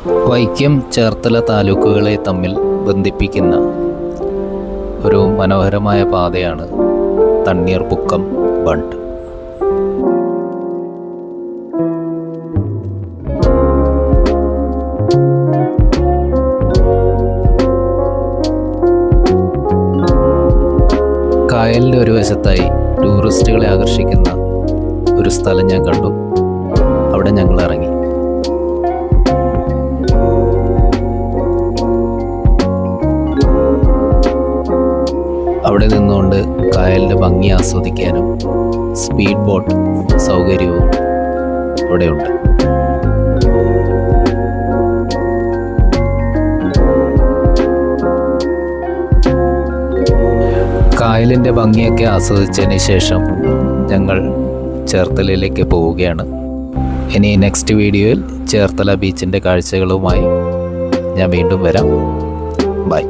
വൈക്കം ചേർത്തല താലൂക്കുകളെ തമ്മിൽ ബന്ധിപ്പിക്കുന്ന ഒരു മനോഹരമായ പാതയാണ് തണ്ണീർമുക്കം ബണ്ട്. കായലിൻ്റെ ഒരു വശത്തായി ടൂറിസ്റ്റുകളെ ആകർഷിക്കുന്ന ഒരു സ്ഥലം ഞാൻ കണ്ടു. അവിടെ ഞങ്ങൾ ഇറങ്ങി. അവിടെ നിന്നുകൊണ്ട് കായലിൻ്റെ ഭംഗി ആസ്വദിക്കാനും സ്പീഡ് ബോട്ട് സൗകര്യവും അവിടെയുണ്ട്. കായലിൻ്റെ ഭംഗിയൊക്കെ ആസ്വദിച്ചതിന് ശേഷം ഞങ്ങൾ ചേർത്തലയിലേക്ക് പോവുകയാണ്. ഇനി നെക്സ്റ്റ് വീഡിയോയിൽ ചേർത്തല ബീച്ചിൻ്റെ കാഴ്ചകളുമായി ഞാൻ വീണ്ടും വരാം. ബൈ.